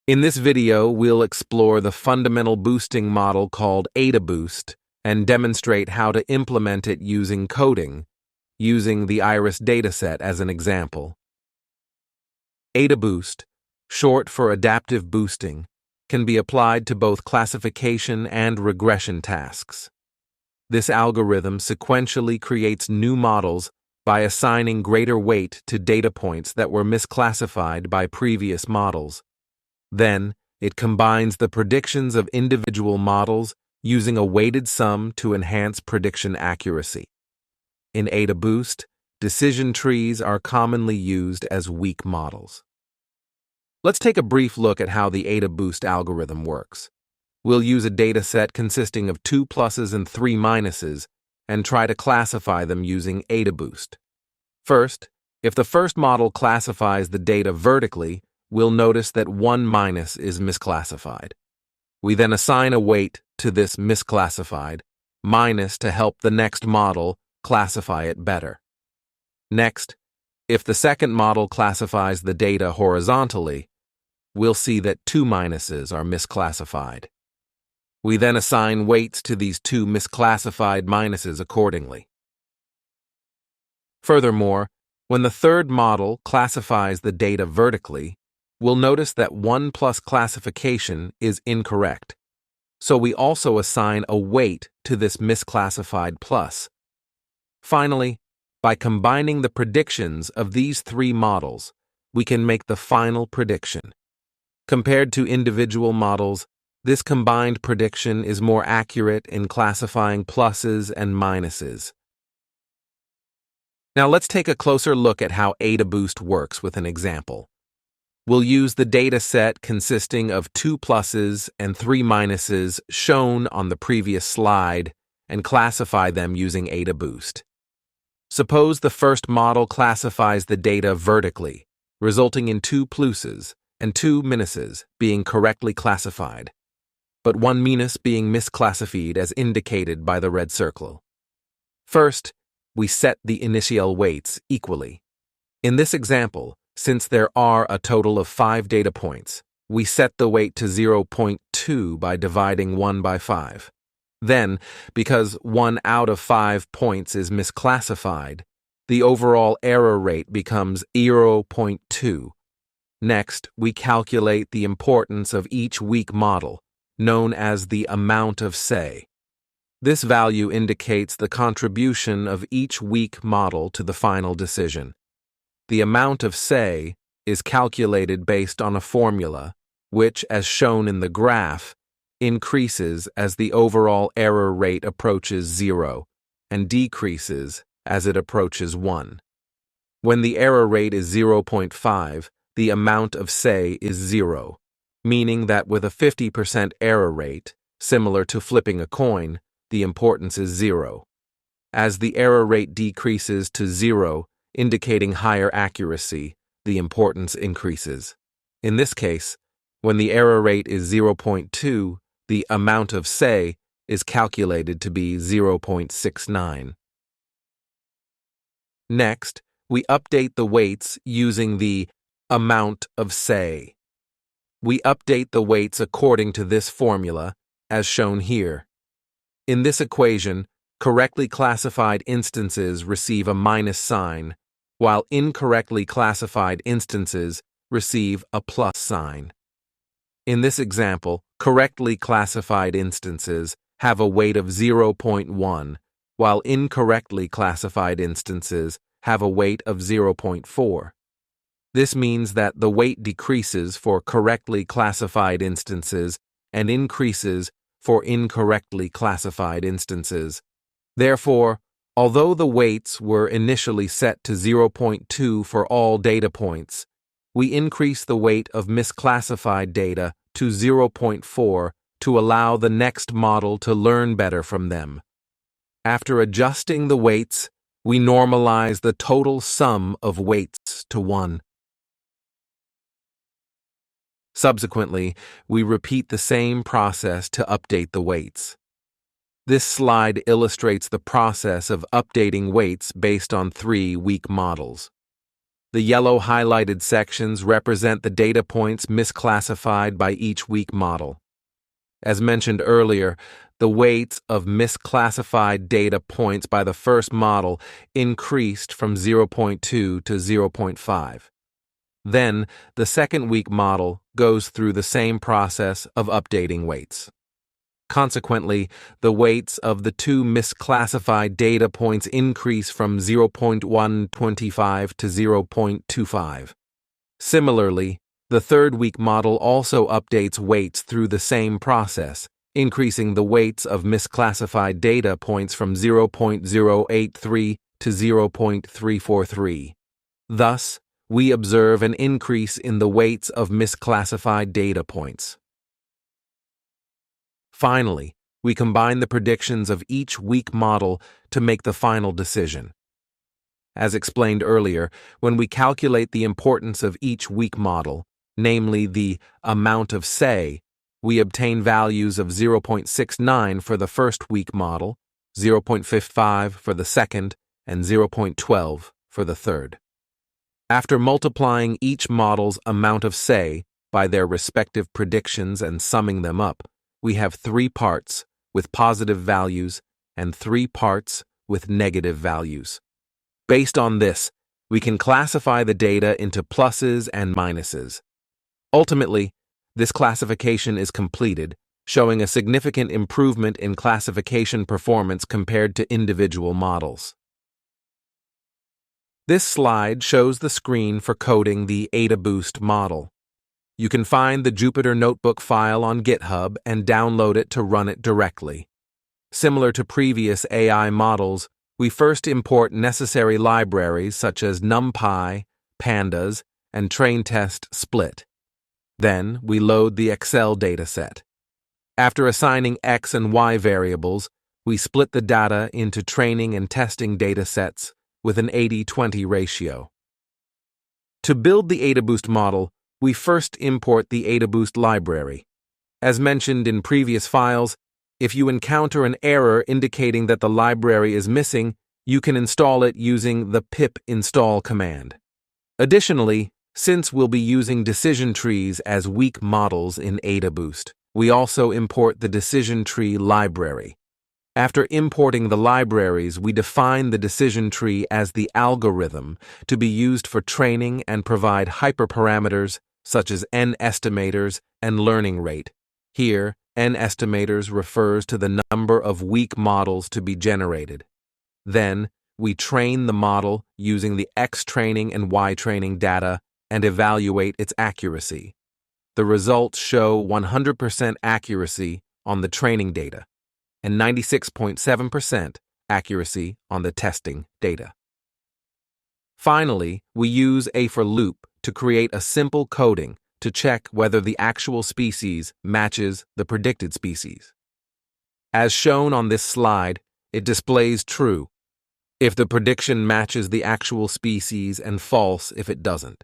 In this video, we'll explore the fundamental boosting model called Adaboost and demonstrate how to implement it using coding, using the iris dataset as an example. Adaboost, short for adaptive boosting, can be applied to both classification and regression tasks. This algorithm sequentially creates new models by assigning greater weight to data points that were misclassified by previous models. Then, it combines the predictions of individual models using a weighted sum to enhance prediction accuracy. In Adaboost, decision trees are commonly used as weak models. Let's take a brief look at how the Adaboost algorithm works. We'll use a dataset consisting of 2 pluses and 3 minuses and try to classify them using Adaboost. First, if the first model classifies the data vertically, we'll notice that 1 minus is misclassified. We then assign a weight to this misclassified minus to help the next model classify it better. Next, if the second model classifies the data horizontally, we'll see that 2 minuses are misclassified. We then assign weights to these 2 misclassified minuses accordingly. Furthermore, when the third model classifies the data vertically, we'll notice that 1 plus classification is incorrect, so we also assign a weight to this misclassified plus. Finally, by combining the predictions of these 3 models, we can make the final prediction. Compared to individual models, this combined prediction is more accurate in classifying pluses and minuses. Now let's take a closer look at how Adaboost works with an example. We'll use the data set consisting of 2 pluses and 3 minuses shown on the previous slide and classify them using Adaboost. Suppose the first model classifies the data vertically, resulting in 2 pluses and 2 minuses being correctly classified, but 1 minus being misclassified as indicated by the red circle. First, we set the initial weights equally. In this example, since there are a total of 5 data points, we set the weight to 0.2 by dividing 1 by 5. Then, because 1 out of 5 points is misclassified, the overall error rate becomes 0.2. Next, we calculate the importance of each weak model, known as the amount of say. This value indicates the contribution of each weak model to the final decision. The amount of say is calculated based on a formula, which, as shown in the graph, increases as the overall error rate approaches 0 and decreases as it approaches 1. When the error rate is 0.5, the amount of say is 0, meaning that with a 50% error rate, similar to flipping a coin, the importance is 0. As the error rate decreases to 0, indicating higher accuracy, the importance increases. In this case, when the error rate is 0.2, the amount of say is calculated to be 0.69. Next, we update the weights using the amount of say. We update the weights according to this formula, as shown here. In this equation, correctly classified instances receive a minus sign, while incorrectly classified instances receive a plus sign. In this example, correctly classified instances have a weight of 0.1, while incorrectly classified instances have a weight of 0.4. This means that the weight decreases for correctly classified instances and increases for incorrectly classified instances. Therefore, although the weights were initially set to 0.2 for all data points, we increase the weight of misclassified data to 0.4 to allow the next model to learn better from them. After adjusting the weights, we normalize the total sum of weights to 1. Subsequently, we repeat the same process to update the weights. This slide illustrates the process of updating weights based on 3 weak models. The yellow highlighted sections represent the data points misclassified by each weak model. As mentioned earlier, the weights of misclassified data points by the first model increased from 0.2 to 0.5. Then, the second weak model goes through the same process of updating weights. Consequently, the weights of the two misclassified data points increase from 0.125 to 0.25. Similarly, the third weak model also updates weights through the same process, increasing the weights of misclassified data points from 0.083 to 0.343. Thus, we observe an increase in the weights of misclassified data points. Finally, we combine the predictions of each weak model to make the final decision. As explained earlier, when we calculate the importance of each weak model, namely the amount of say, we obtain values of 0.69 for the first weak model, 0.55 for the second, and 0.12 for the third. After multiplying each model's amount of say by their respective predictions and summing them up, we have 3 parts with positive values and 3 parts with negative values. Based on this, we can classify the data into pluses and minuses. Ultimately, this classification is completed, showing a significant improvement in classification performance compared to individual models. This slide shows the screen for coding the Adaboost model. You can find the Jupyter Notebook file on GitHub and download it to run it directly. Similar to previous AI models, we first import necessary libraries such as NumPy, Pandas, and TrainTest Split. Then, we load the Excel dataset. After assigning X and Y variables, we split the data into training and testing datasets with an 80-20 ratio. To build the Adaboost model, we first import the Adaboost library. As mentioned in previous files, if you encounter an error indicating that the library is missing, you can install it using the pip install command. Additionally, since we'll be using decision trees as weak models in Adaboost, we also import the decision tree library. After importing the libraries, we define the decision tree as the algorithm to be used for training and provide hyperparameters such as n-estimators and learning rate. Here, n-estimators refers to the number of weak models to be generated. Then, we train the model using the X-training and Y-training data and evaluate its accuracy. The results show 100% accuracy on the training data and 96.7% accuracy on the testing data. Finally, we use a for loop to create a simple coding to check whether the actual species matches the predicted species. As shown on this slide, it displays true if the prediction matches the actual species and false if it doesn't.